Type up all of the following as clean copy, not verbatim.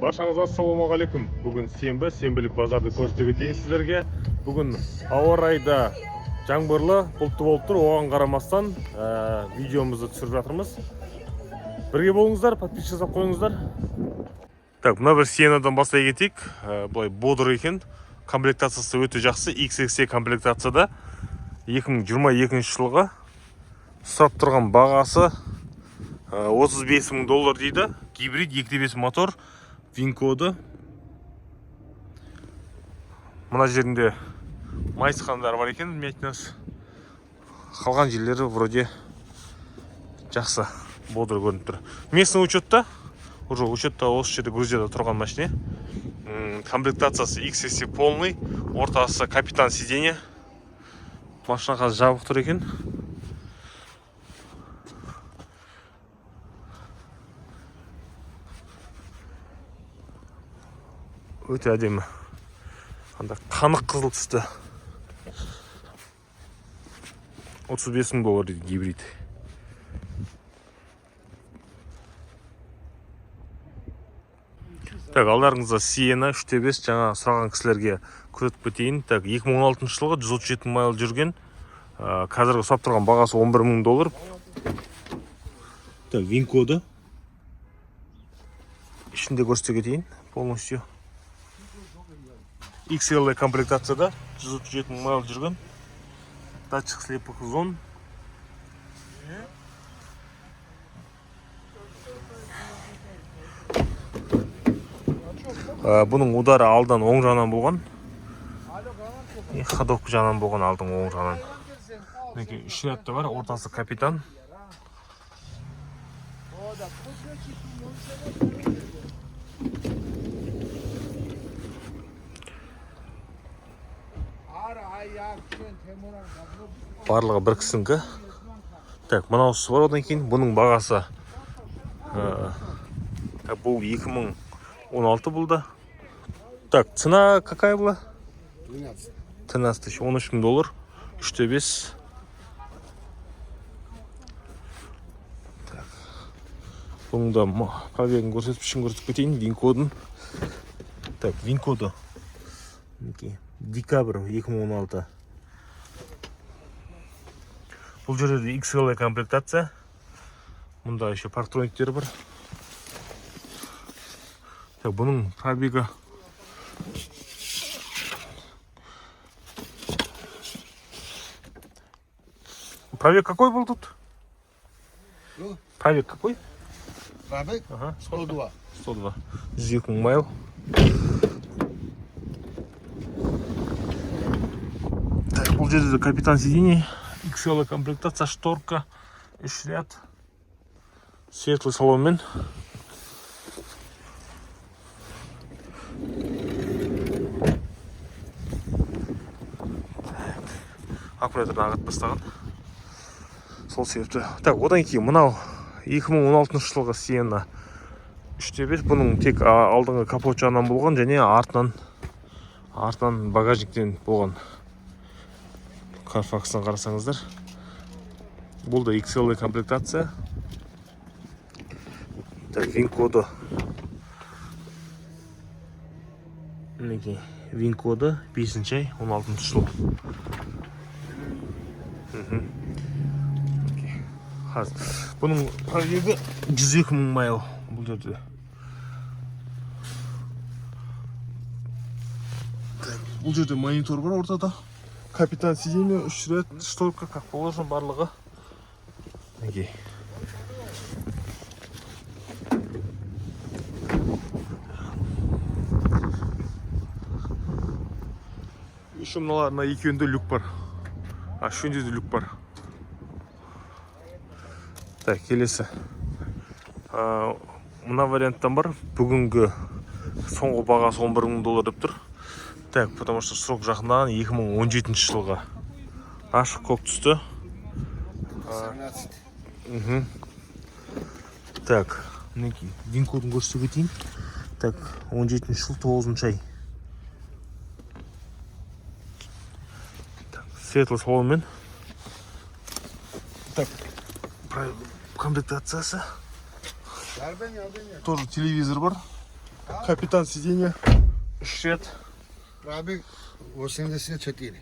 Баршаңызға ассалаумағалейкум. Бүгін сенбі, сенбілік базарды көрсете кетейін сіздерге. Бүгін ауа райда жаңбырлы, бұлтты болып тұр. Оған қарамастан видеомызды түсіріп жатырмыз. Бірге болыңыздар, подписчик жасап қойыңыздар. Так, мына бір Сиенадан бастай кетейік. Бұлай бодыр екен. Комплектациясы өте жақсы. XXC комплектацияда 2022 жылға сұрап тұрған бағасы $35,000 дейді. Гибрид 2.5 мотор, вин-коды. Мына жерінде майысқандар бар екен, білмейтініз. Қалған жерлері вроде жақсы, бодыр көрініп тұр. Местный учетта, уже учетта осы жерде Грузияда тұрған машине. Комплектациясы XXC полный, ортасы капитан сиденье. Машина қазір жабық тұр екен. Өте әдемі. Қанық қызыл түсті. $35,000 дейді гибрид. Так, алдарыңызда Sienna 3.5 жаңа сұраған кісілерге көрсетіп кетейін. Так, 2016 жылғы 137 майл жүрген. Қазіргі сұрап тұрған бағасы $11,000. Так, вин-коды. Ішінде көрсете кетейін полностью. XL комплектацияда 137 майл жүрген. Датчик слепых зон. Бұның удары алдан оң жағынан болған. Ходовка жағынан болған алдың оң жағынан. Үш рядты бар, ортасы капитан. Барлығы бір кісіңкі. Так, мынаусы бар одан кейін. Бұның бағасы бұл 2016 болды. Так, цена какая была? 13 тысяч, $13,000, 3.5. Так. Бұның да пробегін көрсетіп кетейін, вин-кодын. Так, вин-коды. Декабрь 2016. Бұл жерде XL комплектация. Мұнда еще парктрониктері бар. Так, бұның пробегі пробег какой был тут? Пробег какой? Пробег? Ага, 102. 102. 102 майл. Так, бұл жерде капитан сиденье. XL комплектация, шторка, үш ряд. Светлый салонмен. Аккумулятордан ағытып бастаған. Сол себепті. Так, одан кейін мынау 2016 жылғы Sienna 3.5. Бұның тек алдыңғы капот жағынан болған және артынан багажниктен болған. Carfax'tan қарасаңыздар. Бұл да XL комплектация. Так, вин-коды. Мінекей, вин-коды 5 ай, 16 жыл. Бұның пробегі 102,000 майл. Бұл жерде. Бұл жерде монитор бар ортада. Капитан сиденье, үш ряд, шторка, как положено, барлығы. Мінекей. Еще мыналарына екеуінде люк бар. Үшеуінде де люк бар. Так, келесі. Мына варианттан бар. Бүгінгі соңғы бағасы $11,000 деп тұр. Так, потому что срок жақындаған 2017 жылға. Ашық көк түсті. 17. Так, мінекей, вин-кодын көрсете кетейін. Так, 17 жыл, 9 ай. Так, светлый салонмен. Так, комплектациясы. Тоже телевизор бар. Капитан сиденья. 3 рет. Пробег 84.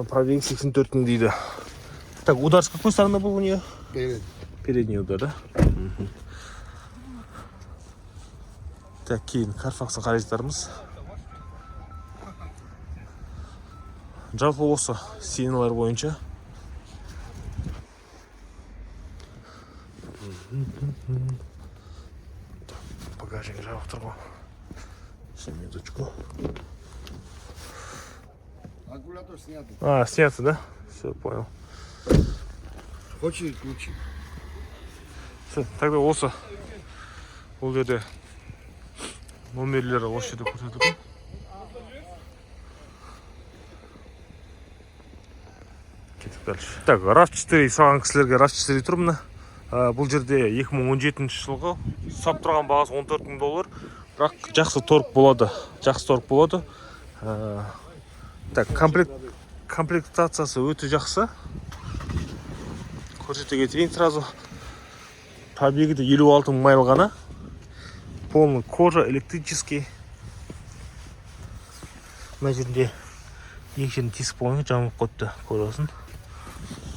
Пробег 84 мың дейді. Так, удар с какой стороны был у нее? Перед. Передний удар, да? Так, кейін Carfax'ın қаражаттарымыз. Жалпы осы сценалар бойынша. Багажник жабық тұр ғой. Минуточку. Аккумулятор снятый. Снятся, да? Все, понял. Хочешь ключи? Все, тогда осы. Бұл жерде номерлері осы жерде көрсетілген. Кетіп дальше. Так, RAV4 саған кісілерге RAV4 тұр мына. Бұл жерде 2017 жылғы сап тұрған бағасы $14,000. Бірақ жақсы торг болады. Так, комплектациясы өте жақсы. Көрсете кетейін сразу. Пробегі де 56 мың майл ғана. Полный кожа, электрический. Мына жерінде екі жерін тесік болған жамылып қойыпты, көресің.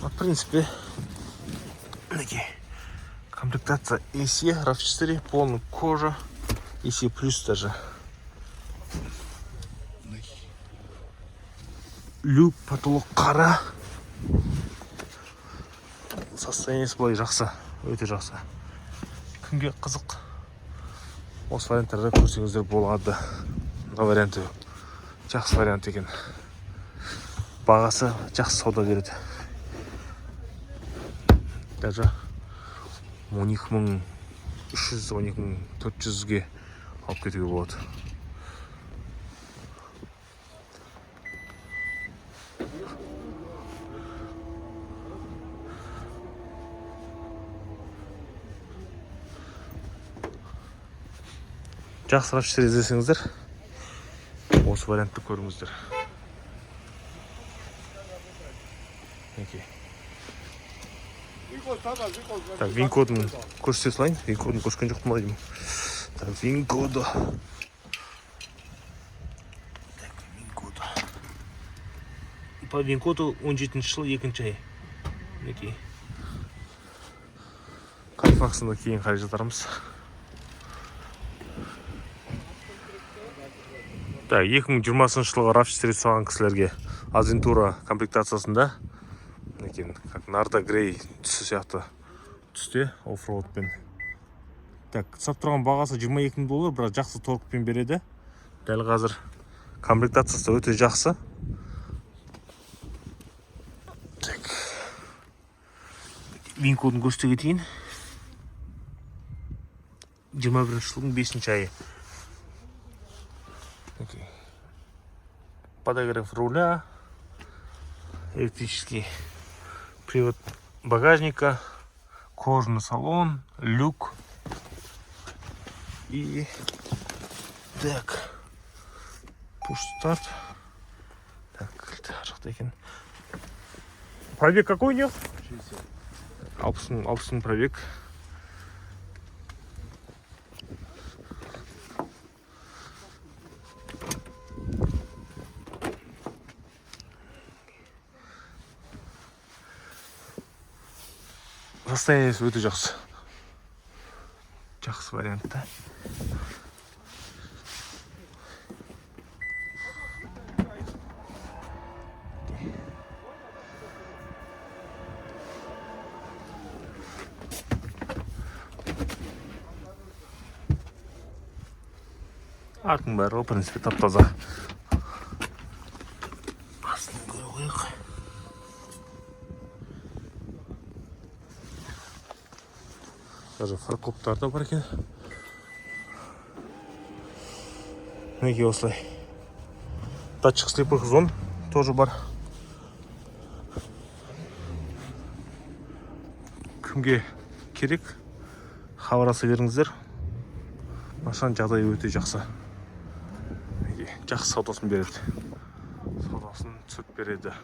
В принципе, комплектация AC, RAV4, полный кожа, AC плюс даже. Люк, потолок қара. Состояниесі былай жақсы, өте жақсы. Кімге қызық? Осы варианттарды көрсеңіздер болады. Мына варианты жақсы вариант екен. Бағасы жақсы сауда береді. Даже 12.300, 12.400-ге алып кетуге болады. Жақсы RAV4 іздесеңіздер, осы вариантты көріңіздер. Так, вин-кодын көрсете салайын. Вин-кодын көрсеткен жоқтым ба деймін. Так, вин-коды. Так, вин-коды. По вин-коду 17 жыл 2-ші ай. Мінекей. Carfax'ында кейін қаражаттарымыз. Так, 2020 жылғы RAV4 салған кісілерге Aventura комплектациясында. Мінекей, как Нарда Грей түсі сияқты түсте, оффроудпен. Так, сап тұрған бағасы $22,000, бірақ жақсы торгпен береді. Дәл қазір комплектациясы өте жақсы. Так, вин-кодын көрсете кетейін. 21 жылдың 5-ші айы. Подогрев руля, электрический привод багажника, кожаный салон, люк и так, пуш-старт. Так, пробег какой у нее? 60. 60 пробег. Состояниесі өте жақсы. Жақсы вариантта. Артының бәрі, в принципе, тап-таза. Астын көре қойық. Даже фаркоптар да бар екен. Мінекей осылай. Датчик слепых зон тоже бар. Кімге керек, хабарласа беріңіздер. Машинаның жағдайы өте жақсы. Жақсы саудасын береді. Саудасын түсіп береді.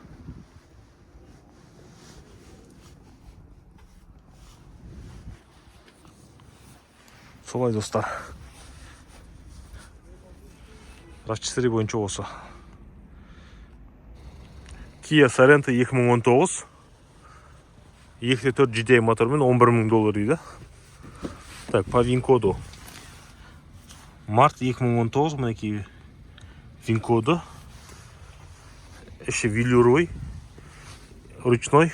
Солай достар. расчисление бойынша осы. Kia Sorento 2019 2.4 GTI мотормен $11,000 дейді. Так, по ВИН-коду. Март 2019, мінекей ВИН-коду. Еще велюровый, ручной.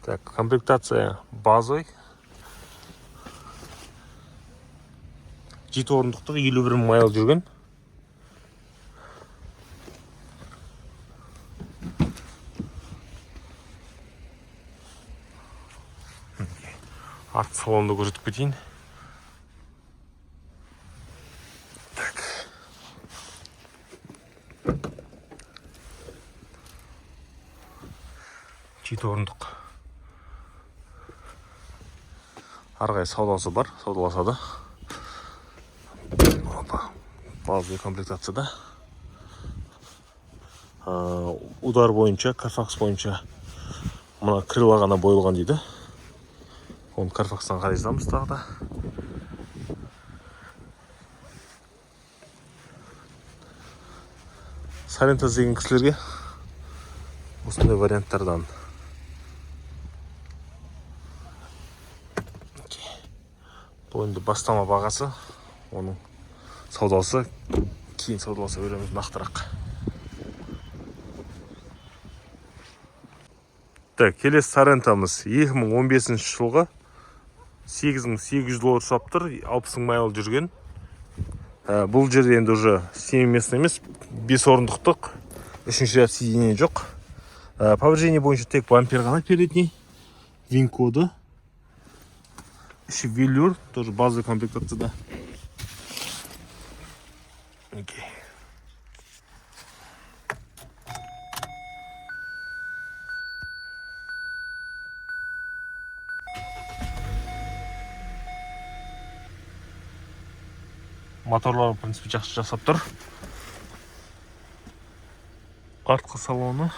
Так, комплектация базовый. 7 орындықтық 51 майл жүрген. Арт салонды көрсетіп кетейін. Так. Жеті орындық. Арғай саудасы бар, саудаласады. Базовый комплектацияда. Удар бойынша, Carfax бойынша мына крыло ғана бойылған дейді. Оны Carfax'тан қарайсызамыз тағы да. Sorento іздеген кісілерге осындай варианттардан. Бұл енді бастама бағасы, оның саудасы, кейін саудаласа өреміз нақтырақ. Так, келесі Sorentомыз 2015 жылғы $8,800 сап тұр, 60 майл жүрген. Бұл жерде енді уже 7 местный емес, 5 орындықтық, 3-ші ряд сиденье жоқ. Повреждение бойынша тек бампер ғана передний, ВИН-коды. Еще велюр, тоже базовый комплектацияда. Окей. Моторлар, в принципе, жақсы жасап тұр. Артқы салоны.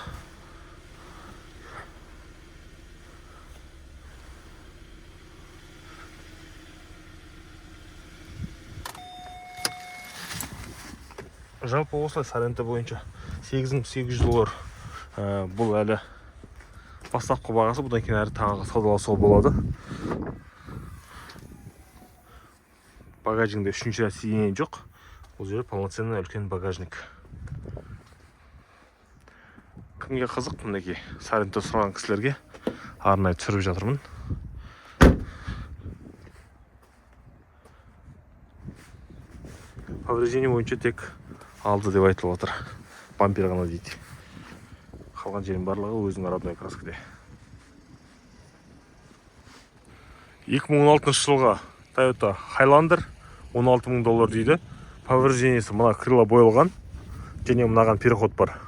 Жалпы осылай Sorento бойынша $8,800. Бұл әлі бастапқы бағасы, бұдан кейін әрі таңғы саудаласуға болады. Багажнингде 3-ші ряд сиденье жоқ. Бұл жерде полноценный үлкен багажник. Кімге қызық, мінекей Sorento сұраған кісілерге арнайы түсіріп жатырмын. Повреждение бойынша тек алды деп айтылып отыр. Бампер ғана дейді. Қалған жердің барлығы өзінің родной краскіде. 2016 жылға Toyota Highlander $16,000 дейді. Повреждениесі мына крыло бойылған. Және мынаған переход бар.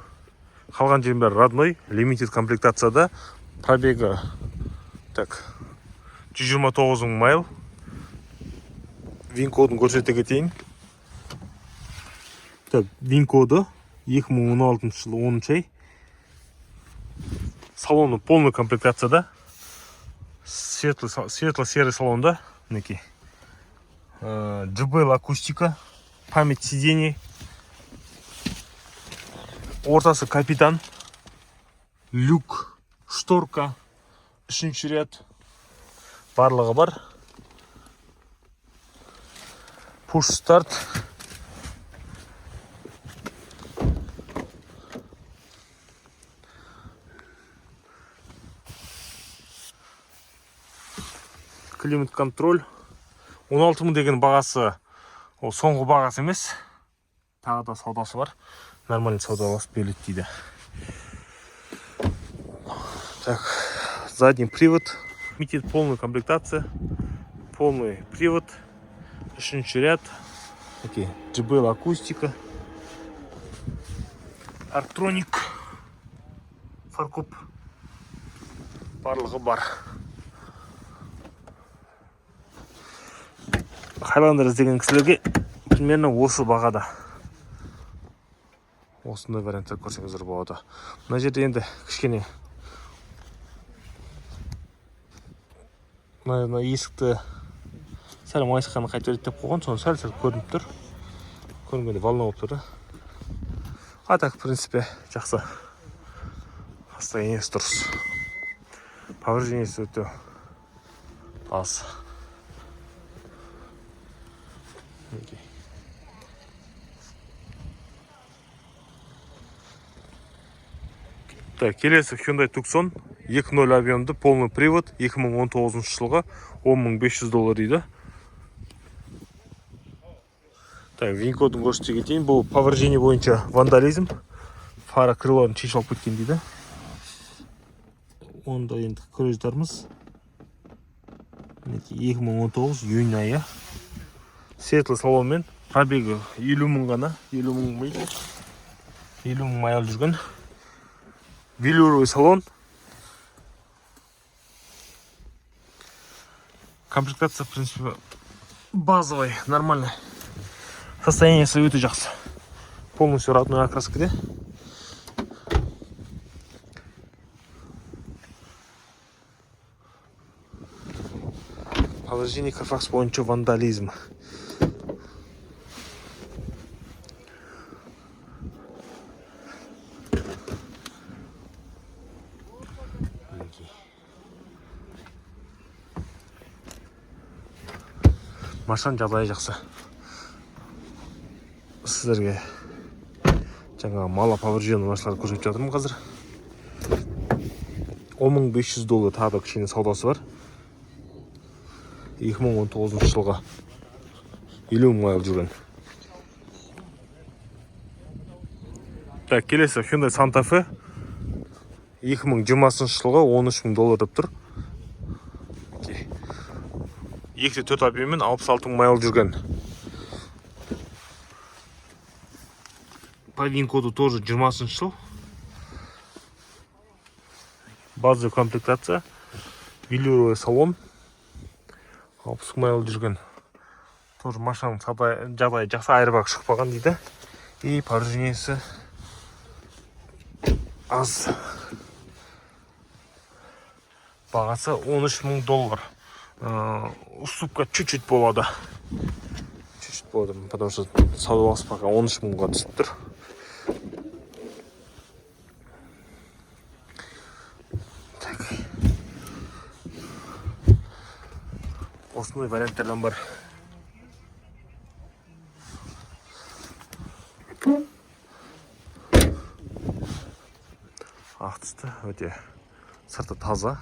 Қалған жердің бәрі родной, limited комплектацияда. Пробегі так 129 майл. ВИН-кодын көрсете кетейін. Так, ВИН-коды 2016 жылы 10 ай. Салоны полный комплектацияда. Светло-серый салонда. Мінекей. JBL акустика. Память сидений. Ортасы капитан. Люк. Шторка. 3-ші ряд. Барлығы бар. Push start. Климат контроль. 16 деген бағасы ол соңғы бағасы емес. Тағы да саудасы бар. Нормальный саудаласып беріледі дейді. Так, задний привод. Метит полная комплектация. Полный привод. 3-ші ряд. Окей. JBL акустика. Арктроник. Фаркоп. Барлығы бар. Highlander іздеген кісілерге примерно осы бағада. Осындай варианттар көрсеңіздер болады. Мына жерде енді кішкене мына есікті сәл майысқаны қайтып деп қойған, соны сәл көрініп тұр. Көрінгенде волна болып тұр. А так, в принципе, жақсы. Состояниесі дұрыс. Повреждениесі өте аз. Так, келесі Hyundai Tucson 2.0 объемды полный привод 2019 жылға $10.500 дейді. Так, винкодын көрсете кетейін. Бұл повреждение бойынша вандализм. Фара крыларын шешіп алып кеткен дейді. Онда енді көре жатармыз. 2019 июнь айы. Светлый салонмен. Пробегі 50 мың ғана. 50 мың миль. 50 мың майл жүрген. Велюровый салон. Комплектация, в принципе, базовый, нормальный. Состояние өте жақсы. Полностью родной окраскада. Повреждение Carfax бойынша вандализм. Машина жағдайы жақсы. Сіздерге жаңағы мало поврежденный машиналарды көрсетіп жатырмын қазір. $10.500 тағы да кішкене саудасы бар. 2019 жылға 50 мың майл жүрген. Так, келесі Hyundai Santa Fe 2020 жылға $13.000 деп тұр. 2.4 объеммен 66 мың майл жүрген. По вин-коду тоже 20 жыл. Базовая комплектация. Велюровый салон. 60 майл жүрген. Тоже машинаның жағдайы жақсы, айырбақ шықпаған дейді. И повреждениесі аз. Бағасы $13.000. Уступка чуть-чуть болады. Чуть-чуть болады, потому что саудалас пока 13 мыңға түсіп тұр. Так. Осындай варианттардан бар. Ақ түсті, өте сырты таза.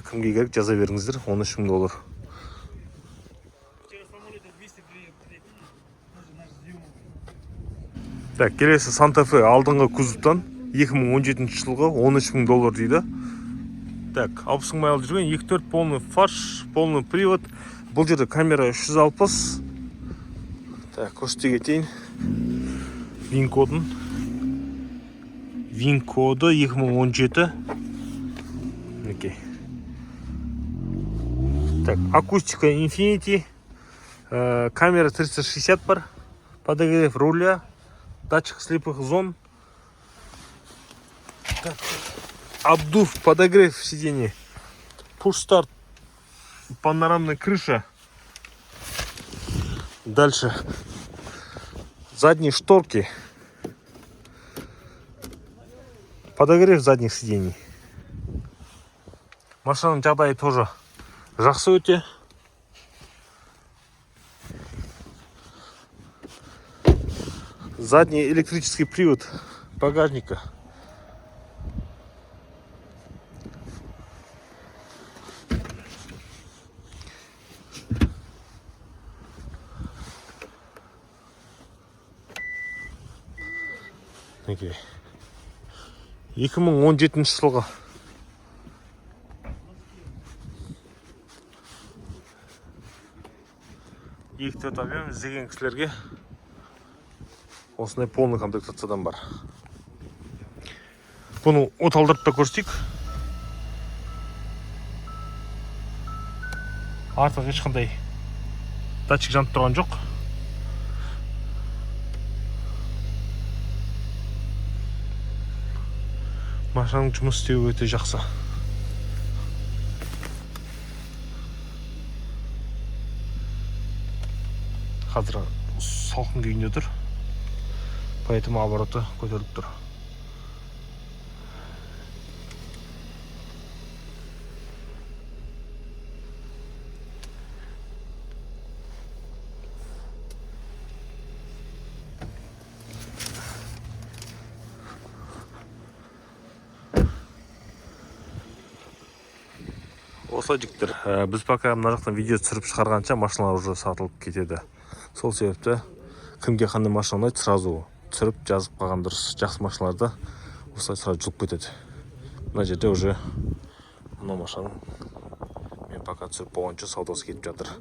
Кімге керек жаза беріңіздер, $13.000. Так, келесі Santa Fe алдыңғы кузовтан 2017 жылғы $13.000 дейді. Так, 60 майл жүрген, 2.4 полный фарш, полный привод. Бұл жерде камера 360. Так, көрсете кетейін. Вин-коды 2017. Окей. Так, акустика Infinity, камера 360 бар, подогрев руля, датчик слепых зон, так, обдув, подогрев сидений, пуш-старт, панорамная крыша. Дальше задние шторки, подогрев задних сидений. Машинаның жағдайы тоже жақсы өте. Задний электрический привод багажника. Окей. 2017 жылға екі-төрт объем іздеген кісілерге осындай полный комплектациядан бар. Бұны от алдырып та көрсетейік. Артық ешқандай датчик жанып тұрған жоқ. Машинаның жұмыс істеуі өте жақсы. Қазір салқын күйінде тұр. Поэтому обороты көтеріліп тұр. Осылай жігіттер, біз пока мына жақтан видео түсіріп шығарғанша машиналар уже сатылып кетеді. Сол себепті кімге қандай машина ұнайды, сразу түсіріп жазып қалған дұрыс. Жақсы машиналарда осылай сразу жұлып кетеді. Мына жерде уже мына машинаның мен пока түсіріп болғанша саудасы кетіп жатыр.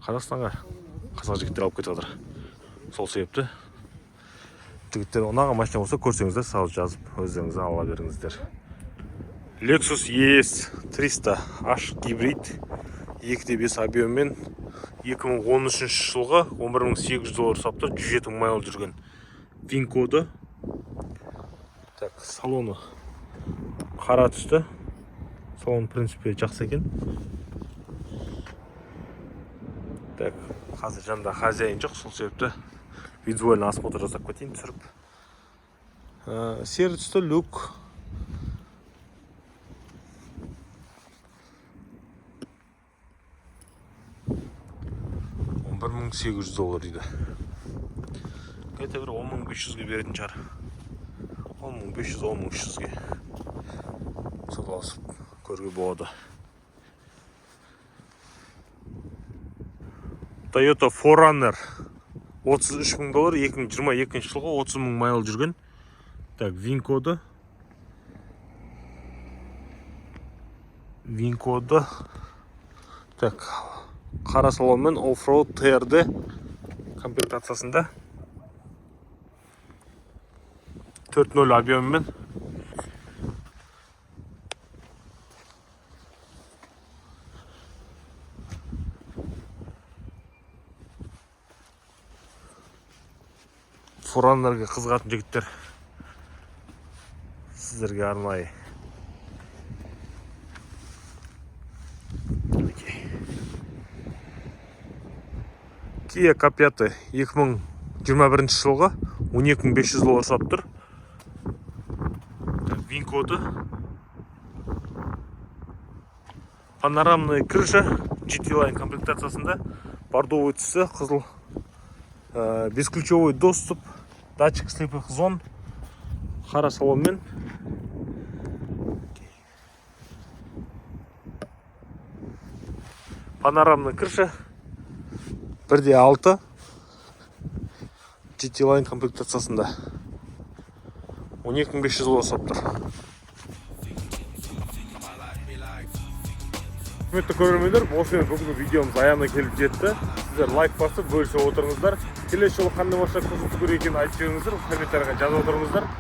Қазақстанға қазақ жігіттер алып кетіп жатыр. Сол себепті жігіттер ұнаған машина болса көрсеңіздер, сразу жазып өздеріңіз ала беріңіздер. Lexus ES 300 H гибрид 2.5 объеммен 2013 жылғы 11.800 доллар сапты, 107 майл жүрген. VIN коды. Так, салоны қара түсті. Салон, в принципе, жақсы екен. Так, қазір жанында хозяин жоқ, сол себепті визуальный осмотр жасап кетейін түсіріп. Серый түсті люк. 1800 доллар дейді. Қайта бір 10.500-ге беретін шығар. 10.500, 10.300-ге сатып алып көруге болады. Toyota 4Runner 33.000 доллар, 2022 жылғы 30.000 майл жүрген. Так, VIN коды. VIN коды. Так, қара салонмен оффроуд TRD комплектациясында 4.0 объеммен Фораннерге қызығатын жігіттер сіздерге арнайы Kia K5 2021 жылғы 12.500 доллар сатып тұр. VIN коды. Панорамный крыша GT-Line комплектациясында бордовый түсі, қызыл, бесключевой доступ, датчик слепых зон, қара салонмен. Панорамный крыша 1.6 GT-Line комплектациясында 12.500 доллар сатып тұр. Құрметті көрермендер, осымен бүгінгі видеомыз аяғына келіп жетті. Сіздер лайк басып бөлісіп отырыңыздар. Келесі жолы қандай машина көрсету керек екенін айтып беріңіздер, комментарийға жазып отырыңыздар.